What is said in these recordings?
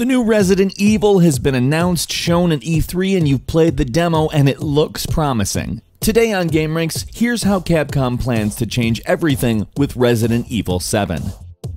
The new Resident Evil has been announced, shown at E3, and you've played the demo and it looks promising. Today on GameRanks, here's how Capcom plans to change everything with Resident Evil 7.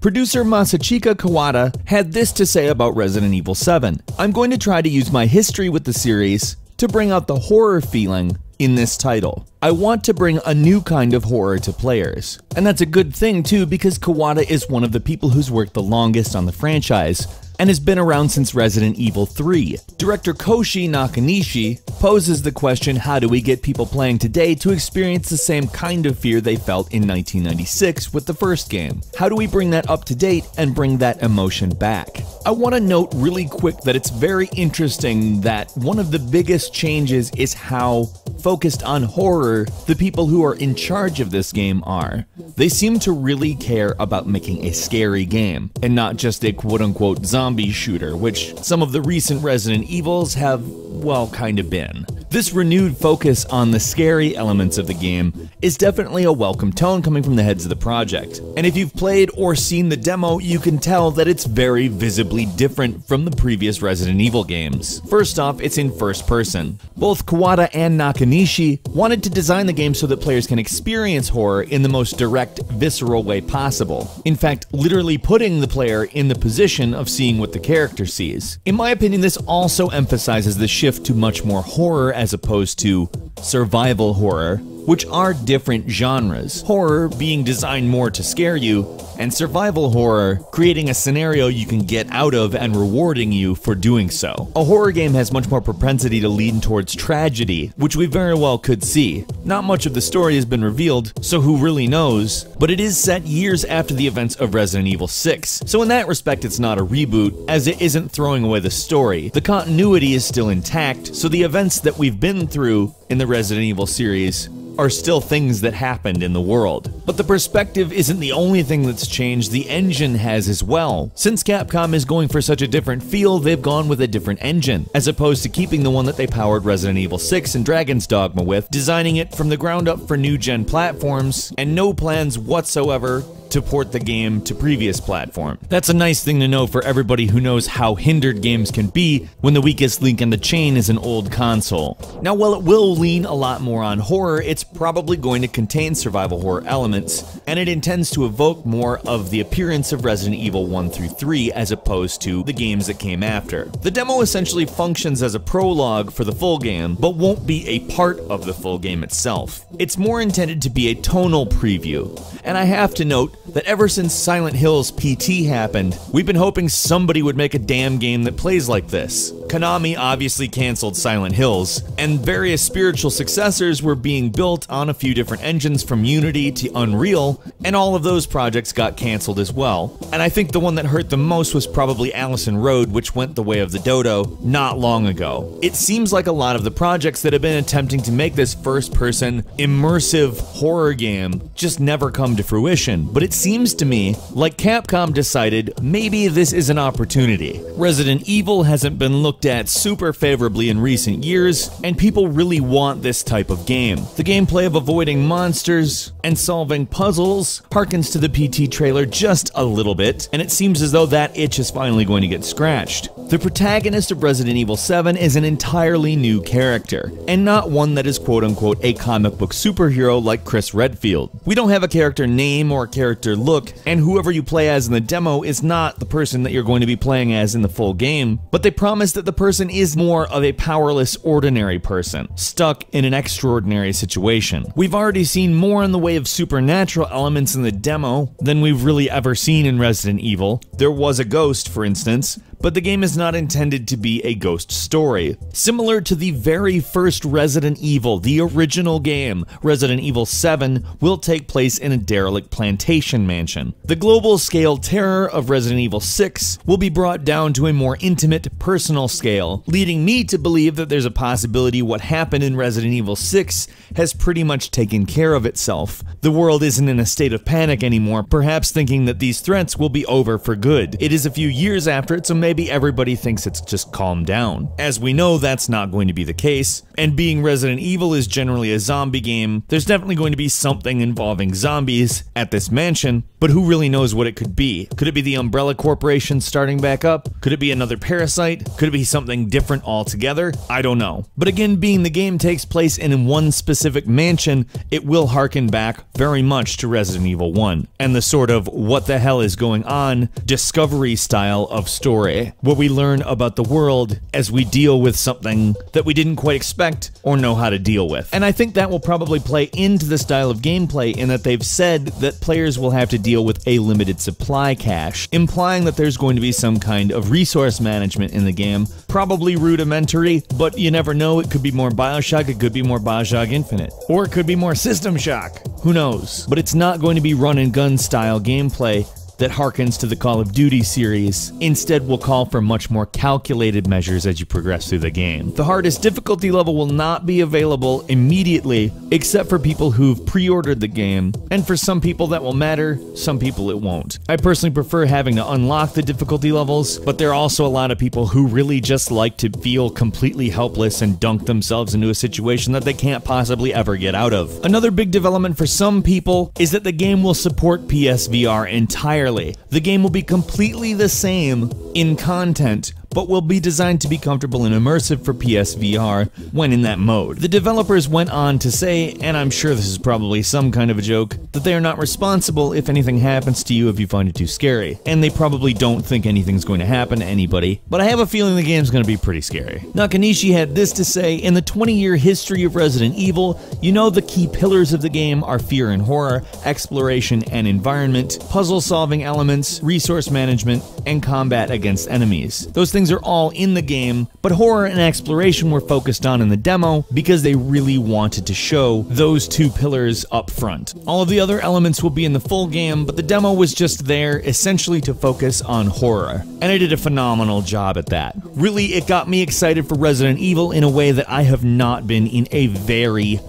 Producer Masachika Kawada had this to say about Resident Evil 7. I'm going to try to use my history with the series to bring out the horror feeling in this title. I want to bring a new kind of horror to players. And that's a good thing too, because Kawada is one of the people who's worked the longest on the franchise and has been around since Resident Evil 3. Director Koshi Nakanishi poses the question, how do we get people playing today to experience the same kind of fear they felt in 1996 with the first game? How do we bring that up to date and bring that emotion back? I want to note really quick that it's very interesting that one of the biggest changes is how focused on horror the people who are in charge of this game are. They seem to really care about making a scary game, and not just a quote-unquote zombie shooter, which some of the recent Resident Evils have, well, kind of been. This renewed focus on the scary elements of the game is definitely a welcome tone coming from the heads of the project. And if you've played or seen the demo, you can tell that it's very visibly different from the previous Resident Evil games. First off, it's in first person. Both Kawada and Nakanishi wanted to design the game so that players can experience horror in the most direct, visceral way possible. In fact, literally putting the player in the position of seeing what the character sees. In my opinion, this also emphasizes the shift to much more horror as opposed to survival horror, which are different genres. Horror being designed more to scare you, and survival horror creating a scenario you can get out of and rewarding you for doing so. A horror game has much more propensity to lean towards tragedy, which we very well could see. Not much of the story has been revealed, so who really knows, but it is set years after the events of Resident Evil 6, so in that respect it's not a reboot, as it isn't throwing away the story. The continuity is still intact, so the events that we've been through in the Resident Evil series are still things that happened in the world. But the perspective isn't the only thing that's changed, the engine has as well. Since Capcom is going for such a different feel, they've gone with a different engine, as opposed to keeping the one that they powered Resident Evil 6 and Dragon's Dogma with, designing it from the ground up for new-gen platforms, and no plans whatsoever to port the game to previous platform. That's a nice thing to know for everybody who knows how hindered games can be when the weakest link in the chain is an old console. Now, while it will lean a lot more on horror, it's probably going to contain survival horror elements, and it intends to evoke more of the appearance of Resident Evil 1 through 3 as opposed to the games that came after. The demo essentially functions as a prologue for the full game, but won't be a part of the full game itself. It's more intended to be a tonal preview, and I have to note that ever since Silent Hills PT happened, we've been hoping somebody would make a damn game that plays like this. Konami obviously canceled Silent Hills, and various spiritual successors were being built on a few different engines from Unity to Unreal, and all of those projects got canceled as well. And I think the one that hurt the most was probably Allison Road, which went the way of the dodo not long ago. It seems like a lot of the projects that have been attempting to make this first-person, immersive horror game just never come to fruition, but it seems to me like Capcom decided maybe this is an opportunity. Resident Evil hasn't been looked at super favorably in recent years, and people really want this type of game. The gameplay of avoiding monsters and solving puzzles harkens to the PT trailer just a little bit, and it seems as though that itch is finally going to get scratched. The protagonist of Resident Evil 7 is an entirely new character, and not one that is quote-unquote a comic book superhero like Chris Redfield. We don't have a character name or character look, and whoever you play as in the demo is not the person that you're going to be playing as in the full game, but they promise that the person is more of a powerless, ordinary person, stuck in an extraordinary situation. We've already seen more in the way of supernatural elements in the demo than we've really ever seen in Resident Evil. There was a ghost, for instance, but the game is not intended to be a ghost story. Similar to the very first Resident Evil, the original game, Resident Evil 7 will take place in a derelict plantation mansion. The global scale terror of Resident Evil 6 will be brought down to a more intimate, personal scale, leading me to believe that there's a possibility what happened in Resident Evil 6 has pretty much taken care of itself. The world isn't in a state of panic anymore, perhaps thinking that these threats will be over for good. It is a few years after it, so maybe everybody everybody thinks it's just calmed down. As we know, that's not going to be the case, and being Resident Evil is generally a zombie game, there's definitely going to be something involving zombies at this mansion, but who really knows what it could be? Could it be the Umbrella Corporation starting back up? Could it be another parasite? Could it be something different altogether? I don't know. But again, being the game takes place in one specific mansion, it will harken back very much to Resident Evil 1, and the sort of what the hell is going on discovery style of story, where we learn about the world as we deal with something that we didn't quite expect or know how to deal with. And I think that will probably play into the style of gameplay in that they've said that players will have to deal with a limited supply cache, implying that there's going to be some kind of resource management in the game, probably rudimentary, but you never know, it could be more BioShock, it could be more BioShock Infinite, or it could be more System Shock, who knows? But it's not going to be run and gun style gameplay that harkens to the Call of Duty series. Instead, will call for much more calculated measures as you progress through the game. The hardest difficulty level will not be available immediately, except for people who've pre-ordered the game, and for some people that will matter, some people it won't. I personally prefer having to unlock the difficulty levels, but there are also a lot of people who really just like to feel completely helpless and dunk themselves into a situation that they can't possibly ever get out of. Another big development for some people is that the game will support PSVR entirely. The game will be completely the same in content, but will be designed to be comfortable and immersive for PSVR when in that mode. The developers went on to say, and I'm sure this is probably some kind of a joke, that they are not responsible if anything happens to you if you find it too scary, and they probably don't think anything's going to happen to anybody, but I have a feeling the game's going to be pretty scary. Nakanishi had this to say, in the 20-year history of Resident Evil, you know the key pillars of the game are fear and horror, exploration and environment, puzzle-solving elements, resource management, and combat against enemies. Those things are all in the game, but horror and exploration were focused on in the demo because they really wanted to show those two pillars up front. All of the other elements will be in the full game, but the demo was just there essentially to focus on horror, and it did a phenomenal job at that. Really, it got me excited for Resident Evil in a way that I have not been in a very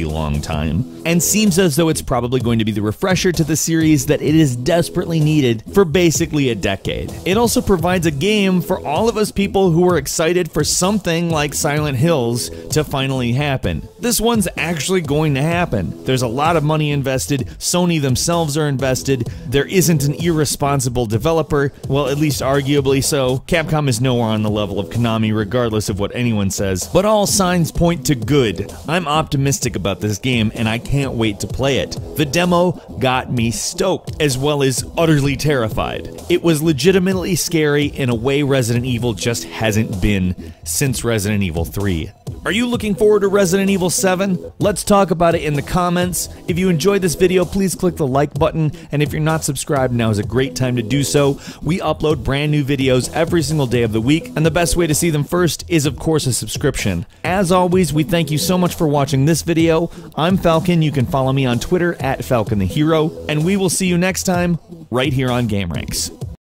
long time, and seems as though it's probably going to be the refresher to the series that it is desperately needed for basically a decade. It also provides a game for all of us people who are excited for something like Silent Hills to finally happen. This one's actually going to happen. There's a lot of money invested, Sony themselves are invested, there isn't an irresponsible developer, well, at least arguably so. Capcom is nowhere on the level of Konami regardless of what anyone says, but all signs point to good. I'm optimistic about this game and I can't wait to play it. The demo got me stoked, as well as utterly terrified. It was legitimately scary in a way Resident Evil just hasn't been since Resident Evil 3. Are you looking forward to Resident Evil 7? Let's talk about it in the comments. If you enjoyed this video, please click the like button, and if you're not subscribed, now is a great time to do so. We upload brand new videos every single day of the week, and the best way to see them first is, of course, a subscription. As always, we thank you so much for watching this video. I'm Falcon. You can follow me on Twitter @FalconTheHero, and we will see you next time right here on GameRanks.